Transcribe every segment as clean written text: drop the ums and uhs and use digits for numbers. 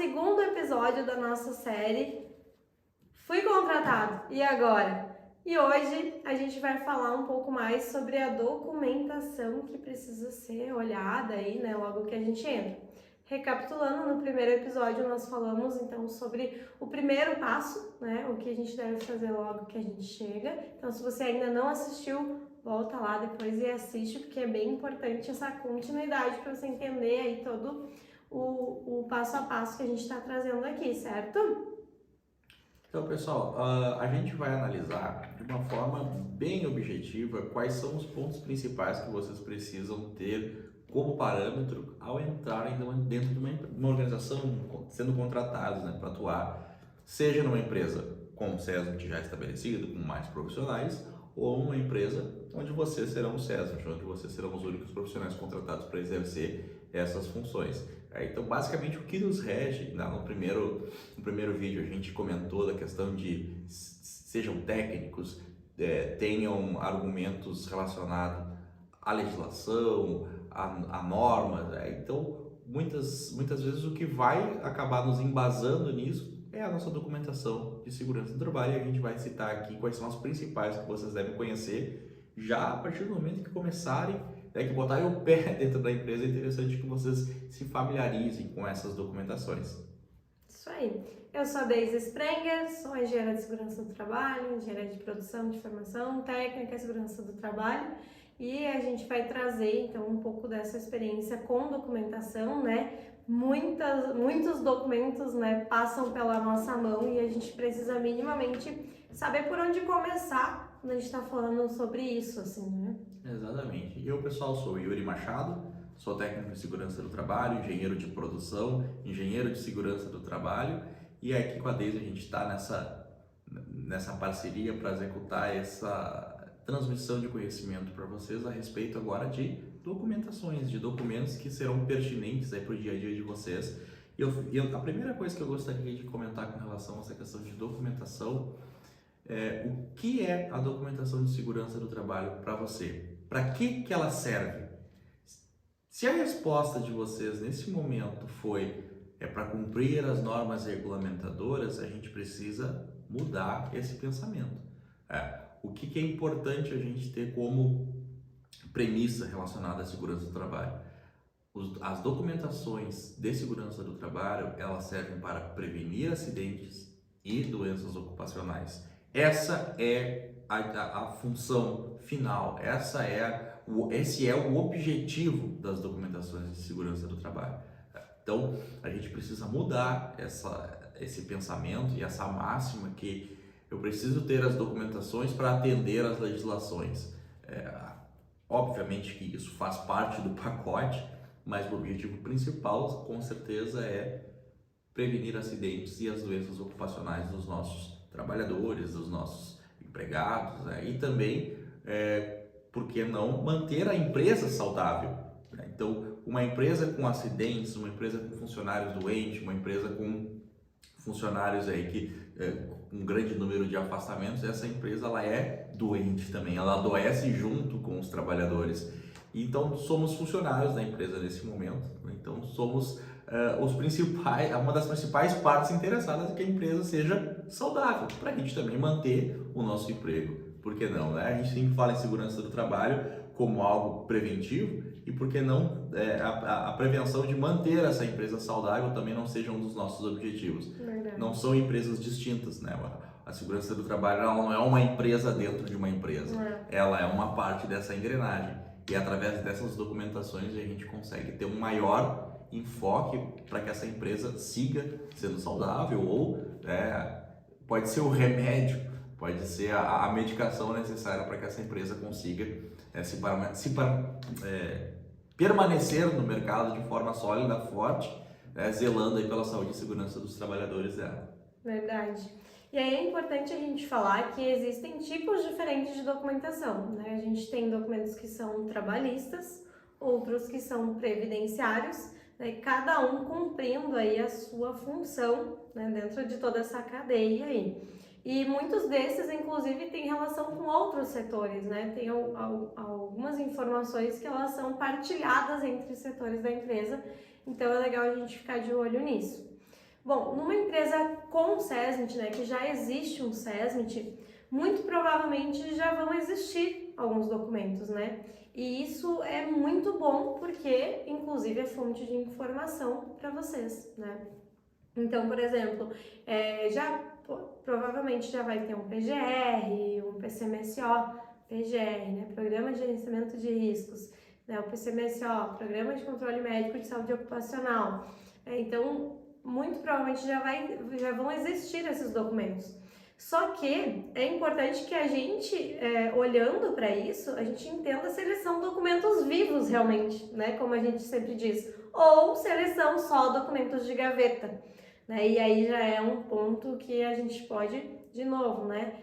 segundo episódio da nossa série Fui Contratado, e agora? E hoje a gente vai falar um pouco mais sobre a documentação que precisa ser olhada aí, né, logo que a gente entra. Recapitulando, no primeiro episódio nós falamos então sobre o primeiro passo, né, o que a gente deve fazer logo que a gente chega. Então, se você ainda não assistiu, volta lá depois e assiste, porque é bem importante essa continuidade para você entender aí todo o passo a passo que a gente está trazendo aqui, certo? Então, pessoal, a gente vai analisar de uma forma bem objetiva quais são os pontos principais que vocês precisam ter como parâmetro ao entrarem dentro de uma organização, sendo contratados, né, para atuar, seja numa empresa com um SESM já estabelecido, com mais profissionais, ou uma empresa onde vocês serão os SESMs, onde vocês serão os únicos profissionais contratados para exercer essas funções. Então, basicamente, o que nos rege, no primeiro vídeo a gente comentou da questão de sejam técnicos, tenham argumentos relacionados à legislação, a normas. Então, muitas vezes o que vai acabar nos embasando nisso é a nossa documentação de segurança do trabalho, e a gente vai citar aqui quais são as principais que vocês devem conhecer já a partir do momento que começarem, que botarem o pé dentro da empresa. É interessante que vocês se familiarizem com essas documentações. Isso aí. Eu sou a Deise Sprenger, sou engenheira de segurança do trabalho, engenheira de produção de formação técnica e segurança do trabalho, e a gente vai trazer então um pouco dessa experiência com documentação, né? Muitos documentos, né, passam pela nossa mão e a gente precisa minimamente saber por onde começar quando a gente está falando sobre isso, assim, né? Exatamente. Eu, pessoal, sou Yuri Machado, sou técnico de segurança do trabalho, engenheiro de produção, engenheiro de segurança do trabalho, e aqui com a Deise a gente está nessa parceria para executar essa transmissão de conhecimento para vocês a respeito agora de documentações, de documentos que serão pertinentes para o dia a dia de vocês. E a primeira coisa que eu gostaria de comentar com relação a essa questão de documentação é o que é a documentação de segurança do trabalho para você? Para que ela serve? Se a resposta de vocês nesse momento foi para cumprir as normas regulamentadoras, a gente precisa mudar esse pensamento. O que é importante a gente ter como premissa relacionada à segurança do trabalho? As documentações de segurança do trabalho, elas servem para prevenir acidentes e doenças ocupacionais. Essa é a função final, esse é o objetivo das documentações de segurança do trabalho. Então, a gente precisa mudar esse pensamento e essa máxima que eu preciso ter as documentações para atender às legislações. Obviamente que isso faz parte do pacote, mas o objetivo principal, com certeza, é prevenir acidentes e as doenças ocupacionais dos nossos trabalhadores, dos nossos empregados, né? E também, por que não, manter a empresa saudável, né? Então, uma empresa com acidentes, uma empresa com funcionários doentes, uma empresa com funcionários aí com um grande número de afastamentos, essa empresa ela é doente também, ela adoece junto com os trabalhadores. Então, somos funcionários da empresa nesse momento, então somos uma das principais partes interessadas em que a empresa seja saudável, para a gente também manter o nosso emprego. Por que não, né? A gente sempre fala em segurança do trabalho como algo preventivo, e por que não a prevenção de manter essa empresa saudável também não seja um dos nossos objetivos. Verdade. Não são empresas distintas, né? A segurança do trabalho ela não é uma empresa dentro de uma empresa, ela é uma parte dessa engrenagem, e através dessas documentações a gente consegue ter um maior enfoque para que essa empresa siga sendo saudável, ou pode ser o remédio, pode ser a medicação necessária para que essa empresa consiga permanecer no mercado de forma sólida, forte, zelando aí pela saúde e segurança dos trabalhadores dela. Verdade. E aí é importante a gente falar que existem tipos diferentes de documentação, né? A gente tem documentos que são trabalhistas, outros que são previdenciários, né? Cada um cumprindo aí a sua função, né? Dentro de toda essa cadeia aí. E muitos desses, inclusive, têm relação com outros setores, né? Tem algumas informações que elas são partilhadas entre os setores da empresa, então é legal a gente ficar de olho nisso. Bom, numa empresa com SESMIT, né, que já existe um SESMIT, muito provavelmente já vão existir alguns documentos, né? E isso é muito bom porque, inclusive, é fonte de informação para vocês, né? Então, por exemplo, provavelmente já vai ter um PGR, um PCMSO, PGR, né? Programa de Gerenciamento de Riscos, né? O PCMSO, Programa de Controle Médico de Saúde Ocupacional. Então, muito provavelmente já vão existir esses documentos. Só que é importante que a gente, olhando para isso, a gente entenda se eles são documentos vivos realmente, né? Como a gente sempre diz, ou se eles são só documentos de gaveta, né? E aí já é um ponto que a gente pode, de novo, né,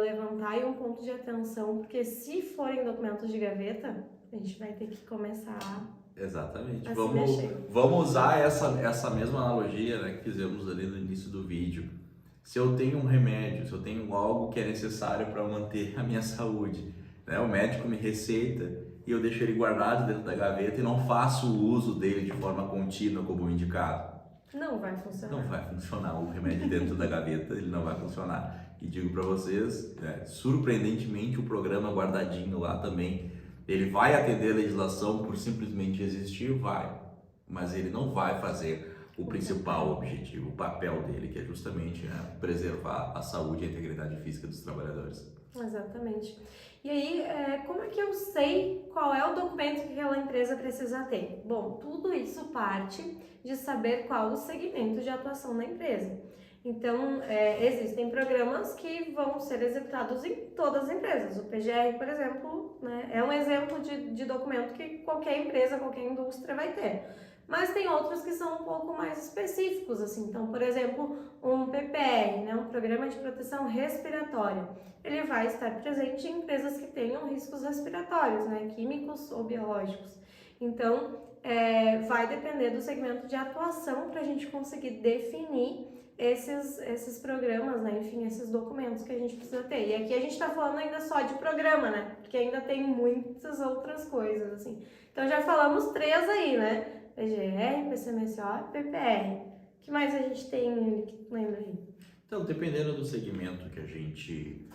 levantar aí um ponto de atenção, porque se forem documentos de gaveta, a gente vai ter que começar Exatamente. a se mexer. Vamos usar essa mesma analogia, né, que fizemos ali no início do vídeo. Se eu tenho um remédio, se eu tenho algo que é necessário para manter a minha saúde, né, o médico me receita e eu deixo ele guardado dentro da gaveta e não faço o uso dele de forma contínua como indicado. Não vai funcionar. Não vai funcionar. O remédio dentro da gaveta, ele não vai funcionar. E digo para vocês, surpreendentemente, o programa guardadinho lá também, ele vai atender a legislação por simplesmente existir, vai. Mas ele não vai fazer o principal objetivo, o papel dele, que é justamente, né, preservar a saúde e a integridade física dos trabalhadores. Exatamente. E aí, como é que eu sei qual é o documento que aquela empresa precisa ter? Bom, tudo isso parte de saber qual o segmento de atuação da empresa. Então, existem programas que vão ser executados em todas as empresas. O PGR, por exemplo, né, é um exemplo de documento que qualquer empresa, qualquer indústria vai ter. Mas tem outros que são um pouco mais específicos, assim. Então, por exemplo, um PPR, né, um Programa de Proteção Respiratória, ele vai estar presente em empresas que tenham riscos respiratórios, né, químicos ou biológicos. Então, vai depender do segmento de atuação para a gente conseguir definir esses programas, né, enfim, esses documentos que a gente precisa ter. E aqui a gente está falando ainda só de programa, né, porque ainda tem muitas outras coisas, assim. Então, já falamos 3 aí, né? PGR, PCMSO e PPR. O que mais a gente tem que lembra aí? Então, dependendo do segmento que a gente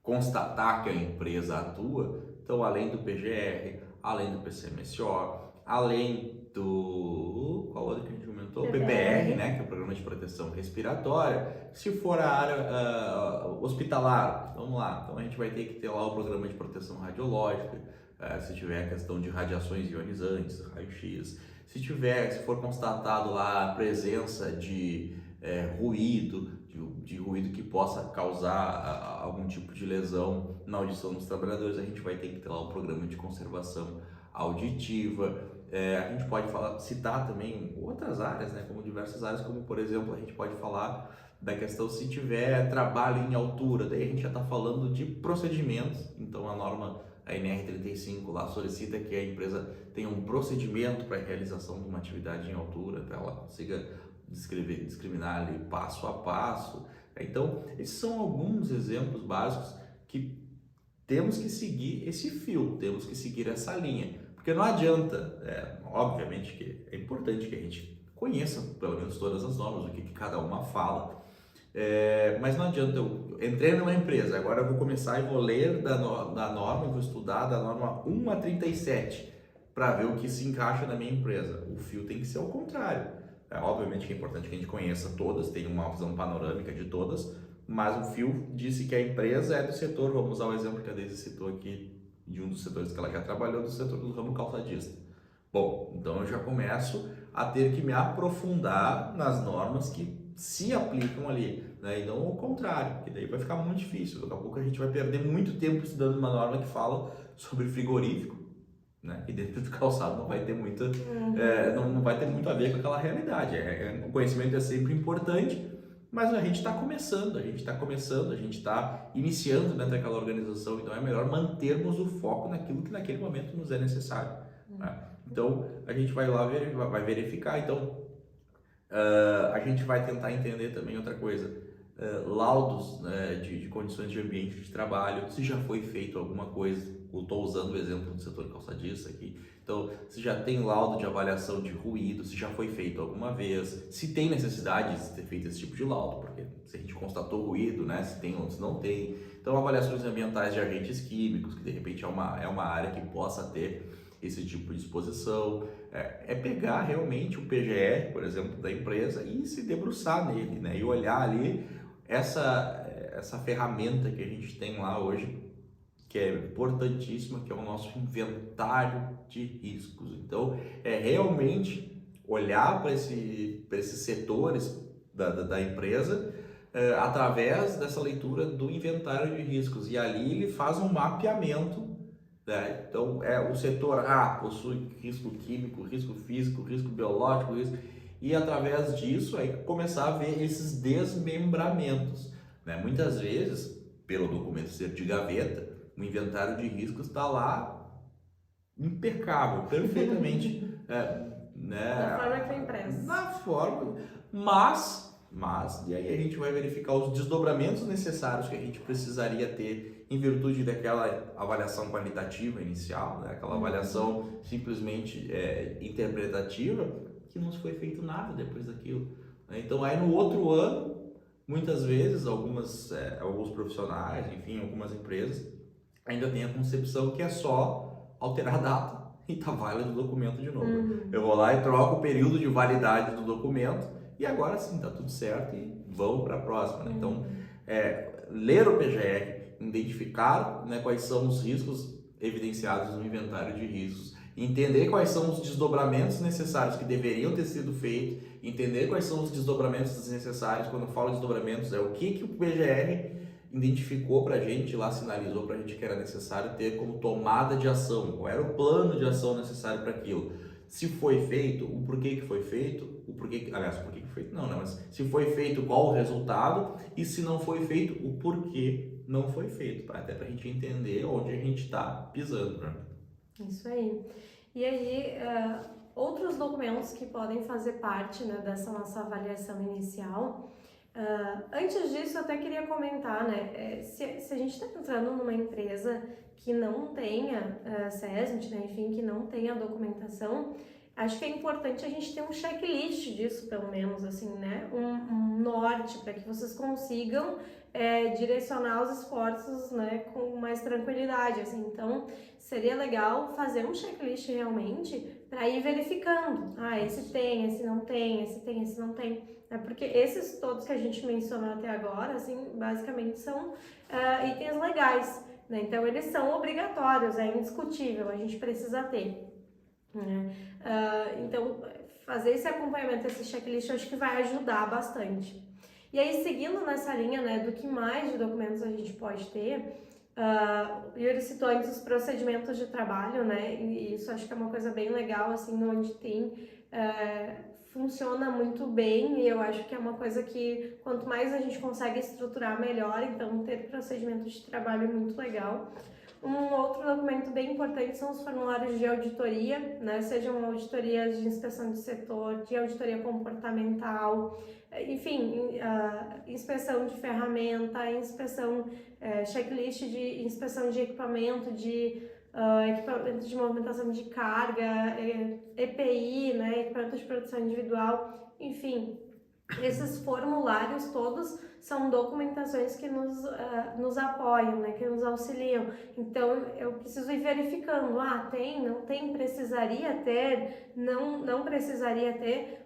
constatar que a empresa atua, então além do PGR, além do PCMSO, além do... qual outro que a gente comentou? PPR, né, que é o Programa de Proteção Respiratória. Se for a área hospitalar, vamos lá, então a gente vai ter que ter lá o Programa de Proteção Radiológica, se tiver a questão de radiações ionizantes, raio-x, se for constatado lá a presença de ruído, de ruído que possa causar algum tipo de lesão na audição dos trabalhadores, a gente vai ter que ter lá um programa de conservação auditiva. A gente pode citar também outras áreas, né, como diversas áreas, como por exemplo, a gente pode falar da questão se tiver trabalho em altura, daí a gente já está falando de procedimentos, então a norma, a NR35 lá solicita que a empresa tenha um procedimento para a realização de uma atividade em altura, para ela consiga discriminar ali passo a passo. Então, esses são alguns exemplos básicos que temos que seguir esse fio, temos que seguir essa linha, porque não adianta, obviamente que é importante que a gente conheça pelo menos todas as normas, o que cada uma fala, mas não adianta, eu entrei numa empresa, agora eu vou começar e vou ler da norma, vou estudar da norma 1 a 37 para ver o que se encaixa na minha empresa. O fio tem que ser ao contrário. Obviamente que é importante que a gente conheça todas, tenha uma visão panorâmica de todas, mas o fio disse que a empresa é do setor, vamos usar o exemplo que a Deise citou aqui, de um dos setores que ela já trabalhou, do setor do ramo calçadista. Bom, então eu já começo a ter que me aprofundar nas normas que se aplicam ali, né? E não o contrário, porque daí vai ficar muito difícil. Daqui a pouco a gente vai perder muito tempo estudando uma norma que fala sobre frigorífico, né? E dentro do calçado não vai ter muita, não vai ter muito a ver com aquela realidade. O conhecimento é sempre importante, mas a gente está começando, a gente está iniciando dentro daquela organização, então é melhor mantermos o foco naquilo que naquele momento nos é necessário. Né? Então a gente vai lá vai verificar. Então a gente vai tentar entender também outra coisa. laudos, né, de condições de ambiente de trabalho, se já foi feito alguma coisa. Eu estou usando o exemplo do setor calçadista aqui. Então, se já tem laudo de avaliação de ruído, se já foi feito alguma vez, se tem necessidade de ter feito esse tipo de laudo, porque se a gente constatou ruído, né, se tem ou se não tem. Então, avaliações ambientais de agentes químicos, que de repente é uma área que possa ter esse tipo de exposição. É pegar realmente o PGR, por exemplo, da empresa e se debruçar nele, né, e olhar ali essa ferramenta que a gente tem lá hoje, que é importantíssima, que é o nosso inventário de riscos. Então, é realmente olhar para esses setores da empresa através dessa leitura do inventário de riscos. E ali ele faz um mapeamento, né? Então, o setor A possui risco químico, risco físico, risco biológico, e através disso aí começar a ver esses desmembramentos, né? Muitas vezes, pelo documento ser de gaveta, o inventário de riscos está lá impecável, perfeitamente, né? Da forma que foi impresso. Na forma, mas, e aí a gente vai verificar os desdobramentos necessários que a gente precisaria ter em virtude daquela avaliação qualitativa inicial, né? Aquela avaliação simplesmente interpretativa, que não foi feito nada depois daquilo, né? Então aí no outro ano, muitas vezes, alguns profissionais, enfim, algumas empresas, ainda tem a concepção que é só alterar a data e tá válido o documento de novo. Eu vou lá e troco o período de validade do documento e agora sim, tá tudo certo e vamos para a próxima, né? Então, ler o PGR, identificar, né, quais são os riscos evidenciados no inventário de riscos, entender quais são os desdobramentos necessários que deveriam ter sido feitos, entender quais são os desdobramentos desnecessários. Quando eu falo desdobramentos, é o que o PGR identificou para a gente, lá sinalizou para a gente que era necessário ter como tomada de ação, qual era o plano de ação necessário para aquilo. Se foi feito, o porquê que foi feito, por que foi feito não, né? Mas se foi feito, qual o resultado, e se não foi feito, o porquê não foi feito, até para a gente entender onde a gente está pisando, né? Isso aí. E aí, outros documentos que podem fazer parte, né, dessa nossa avaliação inicial. Antes disso, eu até queria comentar, né, se a gente está entrando numa empresa que não tenha SESMIT, né, enfim, que não tenha documentação, acho que é importante a gente ter um checklist disso, pelo menos, assim, né, um norte para que vocês consigam direcionar os esforços, né, com mais tranquilidade, assim. Então, seria legal fazer um checklist realmente para ir verificando, esse tem, esse não tem, esse tem, esse não tem. Porque esses todos que a gente mencionou até agora, assim, basicamente são itens legais, né? Então, eles são obrigatórios, é indiscutível, a gente precisa ter, né? Então, fazer esse acompanhamento, esse checklist, eu acho que vai ajudar bastante. E aí, seguindo nessa linha, né, do que mais de documentos a gente pode ter, o Yuri citou antes os procedimentos de trabalho, né, e isso acho que é uma coisa bem legal, assim, onde tem... funciona muito bem e eu acho que é uma coisa que quanto mais a gente consegue estruturar melhor, então ter procedimentos de trabalho é muito legal. Um outro documento bem importante são os formulários de auditoria, né? Sejam auditorias de inspeção de setor, de auditoria comportamental, enfim, inspeção de ferramenta, inspeção, checklist de inspeção de equipamento, equipamento de movimentação de carga, EPI, né, equipamento de produção individual, enfim, esses formulários todos são documentações que nos apoiam, né, que nos auxiliam. Então, eu preciso ir verificando, tem, não tem, precisaria ter, não precisaria ter.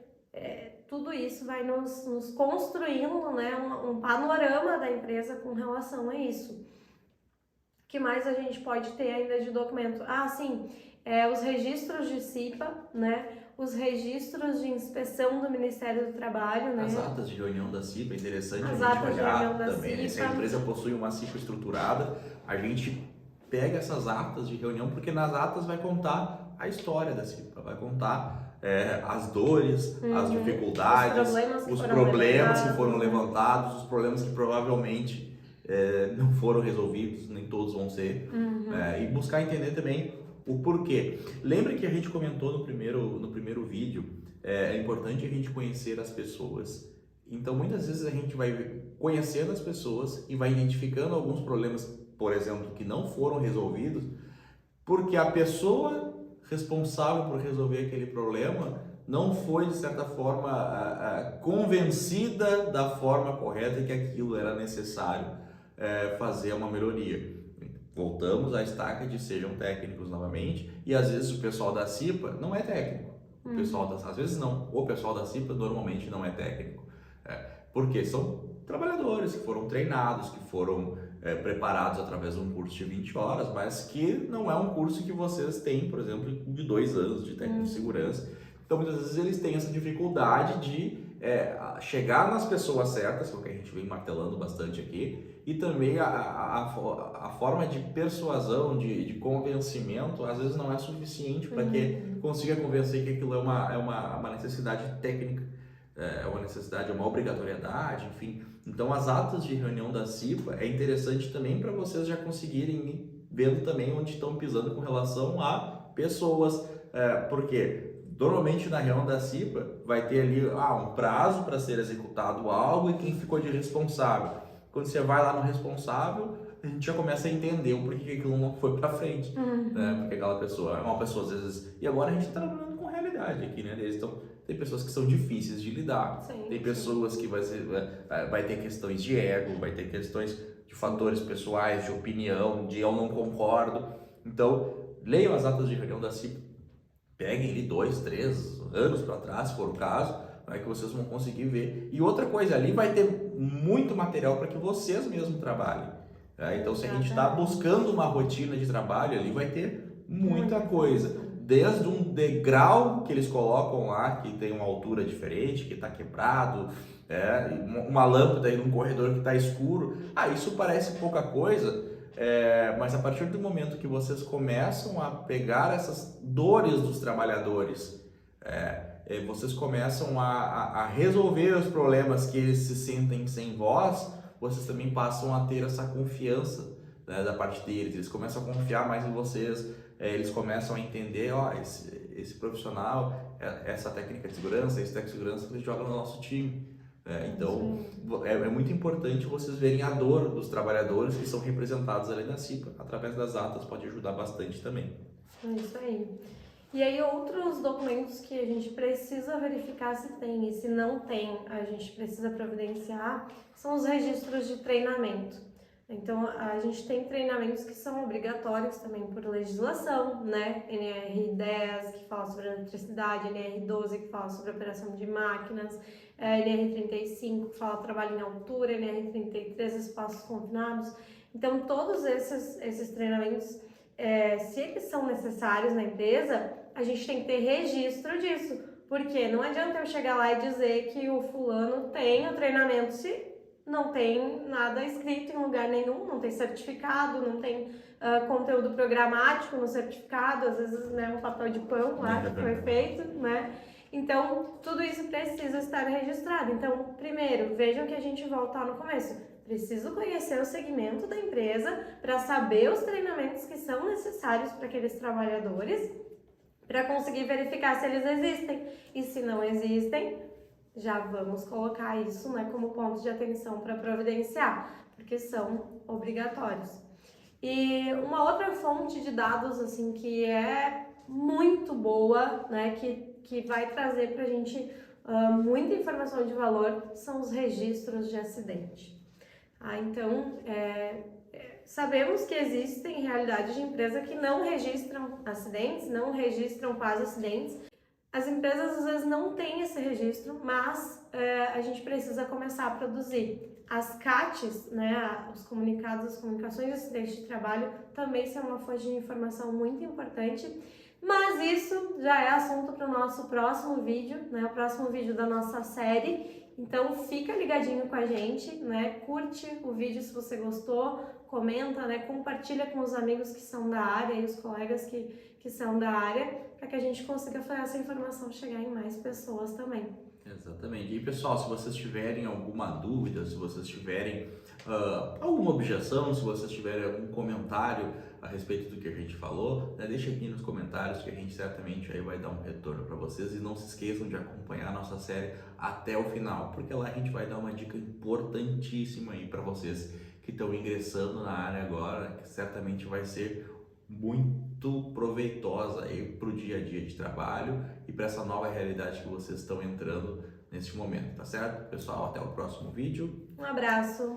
Tudo isso vai nos construindo, né, um panorama da empresa com relação a isso. O que mais a gente pode ter ainda de documento? Sim, os registros de CIPA, né? Os registros de inspeção do Ministério do Trabalho, né? As atas de reunião da CIPA, é interessante As a gente atas de reunião olhar da também, né? Se a CIPA. empresa possui uma CIPA estruturada, a gente pega essas atas de reunião, porque nas atas vai contar a história da CIPA, vai contar as dores, as dificuldades, os problemas que foram levantados, os problemas que provavelmente não foram resolvidos, nem todos vão ser, e buscar entender também o porquê. Lembra que a gente comentou no primeiro vídeo, é importante a gente conhecer as pessoas Então, muitas vezes a gente vai conhecendo as pessoas e vai identificando alguns problemas, por exemplo, que não foram resolvidos, porque a pessoa responsável por resolver aquele problema não foi, de certa forma, convencida da forma correta que aquilo era necessário fazer uma melhoria. Voltamos à estaca de sejam técnicos novamente, e às vezes o pessoal da CIPA não é técnico. O pessoal às vezes não, o pessoal da CIPA normalmente não é técnico. Porque são trabalhadores que foram treinados, que foram preparados através de um curso de 20 horas, mas que não é um curso que vocês têm, por exemplo, de 2 anos de técnico de segurança. Então, muitas vezes eles têm essa dificuldade de chegar nas pessoas certas, que é o que a gente vem martelando bastante aqui, e também a forma de persuasão, de convencimento, às vezes não é suficiente para que consiga convencer que aquilo é uma necessidade técnica, é uma necessidade, é uma obrigatoriedade, enfim. Então, as atas de reunião da CIPA é interessante também para vocês já conseguirem ir vendo também onde estão pisando com relação a pessoas, porque normalmente na reunião da CIPA vai ter ali um prazo para ser executado algo e quem ficou de responsável. Quando você vai lá no responsável, a gente já começa a entender o porquê que aquilo não foi para frente, né? Porque aquela pessoa é uma pessoa às vezes... E agora a gente está trabalhando com realidade aqui, né? Então, tem pessoas que são difíceis de lidar, tem pessoas que vai ter questões de ego, vai ter questões de fatores pessoais, de opinião, de eu não concordo. Então, leiam as atas de reunião da CIPA, peguem ali 2, 3 anos para trás, se for o caso, que vocês vão conseguir ver. E outra coisa, ali vai ter muito material para que vocês mesmos trabalhem. Então, se a gente está buscando uma rotina de trabalho, ali vai ter muita coisa. Desde um degrau que eles colocam lá, que tem uma altura diferente, que está quebrado, uma lâmpada aí num corredor que está escuro. Isso parece pouca coisa, mas a partir do momento que vocês começam a pegar essas dores dos trabalhadores, vocês começam a resolver os problemas que eles se sentem sem voz, vocês também passam a ter essa confiança, né, da parte deles. Eles começam a confiar mais em vocês, eles começam a entender, esse profissional, essa técnica de segurança, esse técnico de segurança que ele joga no nosso time. Então, é muito importante vocês verem a dor dos trabalhadores que são representados ali na CIPA. Através das atas pode ajudar bastante também. É isso aí. E aí, outros documentos que a gente precisa verificar se tem, e se não tem, a gente precisa providenciar, são os registros de treinamento. Então, a gente tem treinamentos que são obrigatórios também por legislação, né? NR10, que fala sobre eletricidade, NR12, que fala sobre operação de máquinas, NR35, que fala trabalho em altura, NR33, espaços confinados. Então, todos esses treinamentos, se eles são necessários na empresa, a gente tem que ter registro disso. Porque não adianta eu chegar lá e dizer que o fulano tem o treinamento se não tem nada escrito em lugar nenhum, não tem certificado, não tem conteúdo programático no certificado, às vezes um papel de pão lá que foi feito, né? Então, tudo isso precisa estar registrado. Então, primeiro, vejam que a gente volta lá no começo. Preciso conhecer o segmento da empresa para saber os treinamentos que são necessários para aqueles trabalhadores, para conseguir verificar se eles existem. E se não existem, já vamos colocar isso, né, como ponto de atenção para providenciar, porque são obrigatórios. E uma outra fonte de dados assim que é muito boa, né, que vai trazer para a gente muita informação de valor, são os registros de acidente. Então, sabemos que existem realidades de empresa que não registram acidentes, não registram quase acidentes. As empresas às vezes não têm esse registro, mas a gente precisa começar a produzir. As CATs, né, os comunicados, as comunicações de acidente de trabalho, também são uma fonte de informação muito importante. Mas isso já é assunto para o nosso próximo vídeo, né, o próximo vídeo da nossa série. Então fica ligadinho com a gente, né, curte o vídeo se você gostou, comenta, né, compartilha com os amigos que são da área e os colegas que são da área, para que a gente consiga fazer essa informação chegar em mais pessoas também. Exatamente. E pessoal, se vocês tiverem alguma dúvida, se vocês tiverem alguma objeção, se vocês tiverem algum comentário a respeito do que a gente falou, né? Deixa aqui nos comentários que a gente certamente aí vai dar um retorno para vocês, e não se esqueçam de acompanhar a nossa série até o final, porque lá a gente vai dar uma dica importantíssima aí para vocês que estão ingressando na área agora, que certamente vai ser muito proveitosa aí para o dia a dia de trabalho e para essa nova realidade que vocês estão entrando neste momento, tá certo? Pessoal, até o próximo vídeo. Um abraço!